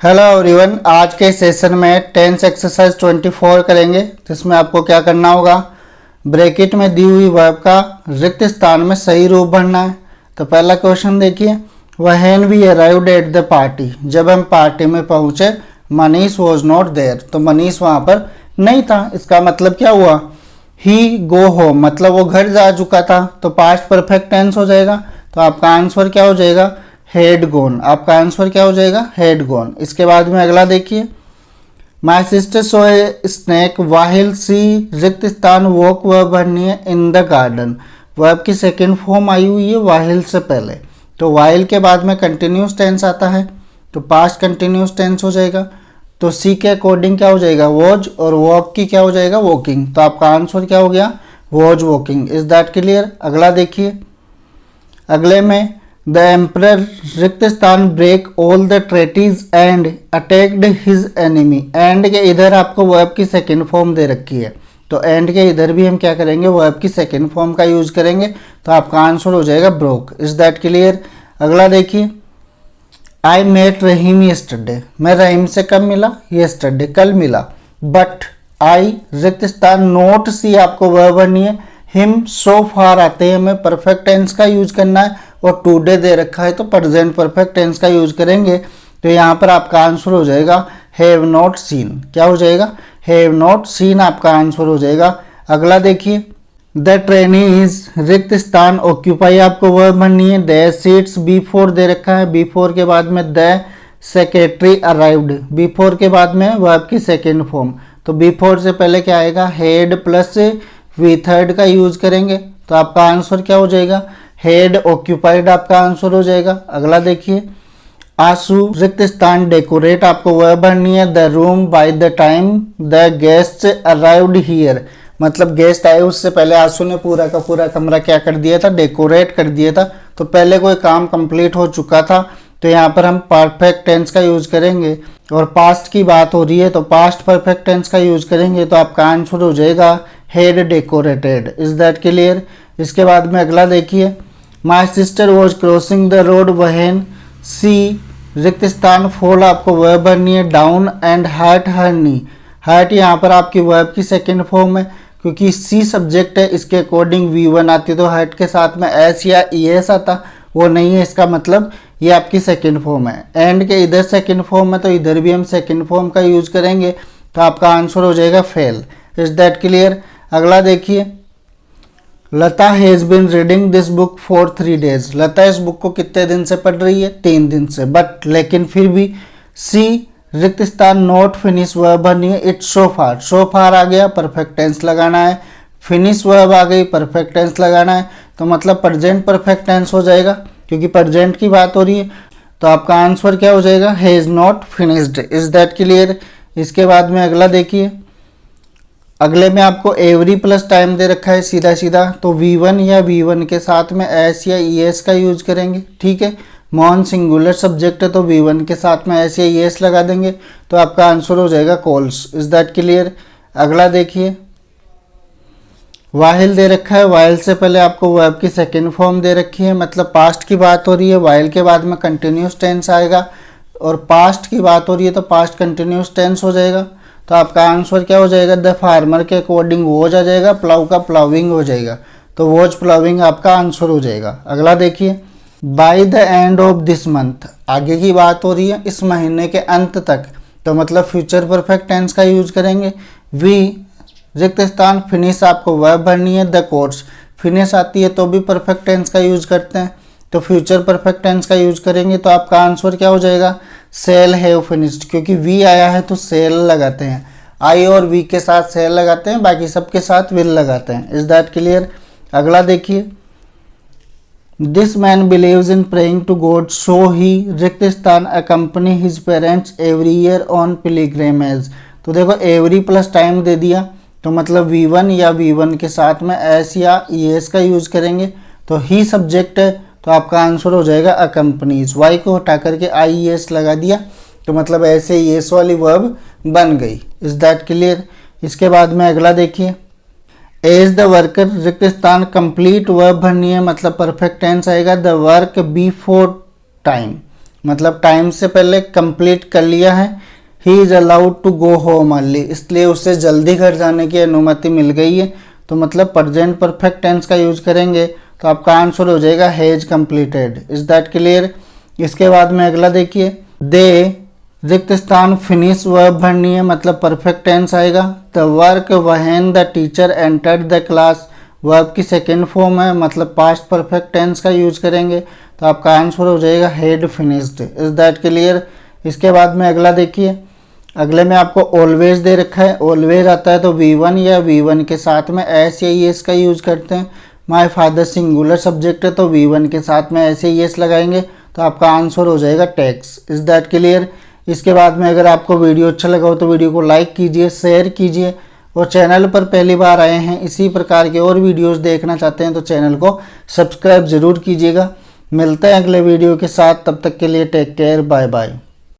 Hello everyone, आज के session में टेंस एक्सरसाइज 24 करेंगे, जिसमें आपको क्या करना होगा। ब्रैकेट में दी हुई वर्ब का रिक्त स्थान में सही रूप भरना है। तो पहला क्वेश्चन देखिए, when we arrived at the party, जब हम पार्टी में पहुंचे, मनीष वॉज नॉट देयर, तो मनीष वहां पर नहीं था। इसका मतलब क्या हुआ, ही गो होम, मतलब वो घर जा चुका था, तो पास्ट परफेक्ट टेंस हो जाएगा। तो आपका आंसर क्या हो जाएगा, हेड गोन। आपका आंसर क्या हो जाएगा, हेड गोन। इसके बाद में अगला देखिए, my sister so A snack वाहिल सी, रिक्त स्थान वॉक वर्ब भरनी है इन द गार्डन। वर्ब की सेकेंड फॉर्म आई हुई है वाहिल से पहले, तो वाहिल के बाद में कंटिन्यूस टेंस आता है, तो पास्ट कंटिन्यूस टेंस हो जाएगा। तो सी के अकॉर्डिंग क्या हो जाएगा, वॉज, और वॉक की क्या हो जाएगा, वॉकिंग। तो आपका आंसर क्या हो गया, was walking. Is that clear. अगला देखिए, अगले में द एम्परर रिक्त स्थान break all the treaties and attacked his enemy. And के इधर आपको वर्ब की सेकेंड फॉर्म दे रखी है, तो एंड के इधर भी हम क्या करेंगे, वर्ब की सेकेंड फॉर्म का यूज करेंगे। तो आपका आंसर हो जाएगा ब्रोक। Is that clear. अगला देखिए, आई मेट रहीम यस्टरडे, मैं रहीम से कब मिला, यस्टरडे, कल मिला। बट आई रिक्त स्थान नोट सी आपको वर्ब भरनी है, हिम सो फार आते हैं, हमें परफेक्ट टेंस का यूज करना है, और टुडे दे रखा है तो प्रेजेंट परफेक्ट टेंस का यूज करेंगे। तो यहाँ पर आपका आंसर हो जाएगा हैव नॉट सीन। क्या हो जाएगा, हैव नॉट सीन आपका आंसर हो जाएगा। अगला देखिए, द ट्रेनीज रिक्त स्थान ऑक्यूपाई आपको वर्ब भरनी है, द सीट्स बिफोर दे रखा है, बिफोर के बाद में द सेक्रेटरी अराइव्ड, बिफोर के बाद में वर्ब की सेकेंड फॉर्म, तो बिफोर से पहले क्या आएगा, हेड प्लस वी थर्ड का यूज करेंगे। तो आपका आंसर क्या हो जाएगा, हेड ऑक्यूपाइड आपका आंसर हो जाएगा। अगला देखिए, आंसू रिक्त स्थान डेकोरेट आपको वर्ब भरनी है, the room by the time the guest arrived here, मतलब गेस्ट आए उससे पहले आंसू ने पूरा का पूरा कमरा क्या कर दिया था, डेकोरेट कर दिया था, तो पहले कोई काम कंप्लीट हो चुका था। तो यहाँ पर हम परफेक्ट टेंस का यूज करेंगे, और पास्ट की बात हो रही है तो पास्ट परफेक्ट टेंस का यूज करेंगे। तो आपका आंसर हो जाएगा had decorated. Is that clear. इसके बाद में अगला देखिए, my sister was crossing the road when she रिक्त स्थान फॉल आपको वर्ब भरनी है, down and hurt her knee. Hurt यहाँ पर आपकी वर्ब की सेकेंड फॉर्म है, क्योंकि सी सब्जेक्ट है, इसके अकॉर्डिंग V1 आती है, तो हर्ट के साथ में एस या ES आता, वो नहीं है, इसका मतलब ये आपकी सेकेंड फॉर्म है। एंड के इधर सेकेंड फॉर्म है, तो इधर भी हम सेकेंड फॉर्म का यूज करेंगे। तो आपका आंसर हो जाएगा फेल। Is that clear. अगला देखिए, Lata has been reading this book for 3 days। Lata इस बुक को कितने दिन से पढ़ रही है, 3 दिन से। बट लेकिन फिर भी सी रिक्त स्थान नॉट फिनिश वर्ब भरनी है, इट्स सो फार। सो फार आ गया, परफेक्ट टेंस लगाना है। फिनिश वर्ब आ गई, परफेक्ट टेंस लगाना है, तो मतलब प्रेजेंट परफेक्ट टेंस हो जाएगा, क्योंकि प्रेजेंट की बात हो रही है। तो आपका आंसर क्या हो जाएगा, has not finished. Is that clear. इसके बाद में अगला देखिए, अगले में आपको एवरी प्लस टाइम दे रखा है सीधा सीधा, तो V1 या V1 के साथ में एस या ES का यूज करेंगे। ठीक है, मॉन सिंगुलर सब्जेक्ट है, तो V1 के साथ में एस या ES लगा देंगे, तो आपका आंसर हो जाएगा कॉल्स। Is that clear. अगला देखिए, वाहिल दे रखा है, वाहिल से पहले आपको वर्ब की सेकेंड फॉर्म दे रखी है, मतलब पास्ट की बात हो रही है, वाहिल के बाद में कंटिन्यूस टेंस आएगा, और पास्ट की बात हो रही है तो पास्ट कंटिन्यूस टेंस हो जाएगा। तो आपका आंसर क्या हो जाएगा, द फार्मर के अकॉर्डिंग वॉज आ जाएगा, प्लाउ का प्लाविंग हो जाएगा, तो वॉज प्लाविंग आपका आंसर हो जाएगा। अगला देखिए, by the end of this month, आगे की बात हो रही है, इस महीने के अंत तक, तो मतलब फ्यूचर परफेक्ट टेंस का यूज करेंगे। वी रिक्त स्थान फिनिश आपको वर्ब भरनी है, द कोर्स। फिनिश आती है तो भी परफेक्ट टेंस का यूज करते हैं, तो फ्यूचर परफेक्ट टेंस का यूज करेंगे। तो आपका आंसर क्या हो जाएगा, सेल हैव फिनिश्ड, क्योंकि वी आया है तो सेल लगाते हैं, आई और वी के साथ सेल लगाते हैं, बाकी सबके साथ विल लगाते हैं। Is that clear. अगला देखिए, this man believes in praying to God so he रिक्त स्थान accompany his parents every year on pilgrimage. तो देखो एवरी प्लस टाइम दे दिया, तो मतलब V1 या V1 के साथ में एस या ES का यूज करेंगे, तो ही सब्जेक्ट है, तो आपका आंसर हो जाएगा अकम्पनीज। वाई को हटा करके IES लगा दिया, तो मतलब ऐसे ES वाली वर्ब बन गई। Is that clear. इसके बाद में अगला देखिए, एज द वर्कर रिक्त स्थान कंप्लीट वर्ब भरनी है, मतलब परफेक्ट टेंस आएगा, द वर्क बिफोर टाइम। मतलब टाइम से पहले कंप्लीट कर लिया है। He is allowed to go home early, इसलिए उसे जल्दी घर जाने की अनुमति मिल गई है। तो मतलब प्रेजेंट परफेक्ट टेंस का यूज करेंगे तो आपका आंसर हो जाएगा has completed. Is that clear? इसके बाद में अगला देखिए, दे रिक्त स्थान फिनिश वर्ब भरनी है, मतलब परफेक्ट टेंस आएगा। The work when the teacher entered the class, verb की सेकेंड फॉर्म है, मतलब पास्ट परफेक्ट टेंस का यूज करेंगे तो आपका आंसर हो जाएगा had finished. Is that clear? इसके बाद में अगला देखिए, अगले में आपको ऑलवेज दे रखा है। ऑलवेज आता है तो V1 या V1 के साथ में एस या एस का यूज करते हैं। माय फादर सिंगुलर सब्जेक्ट है तो V1 के साथ में ऐसे एस लगाएंगे तो आपका आंसर हो जाएगा टैक्स। Is that clear? इसके बाद में अगर आपको वीडियो अच्छा लगा हो तो वीडियो को लाइक कीजिए, शेयर कीजिए, और चैनल पर पहली बार आए हैं इसी प्रकार के और वीडियोस देखना चाहते हैं तो चैनल को सब्सक्राइब जरूर कीजिएगा। मिलते हैं अगले वीडियो के साथ, तब तक के लिए टेक केयर, बाय बाय।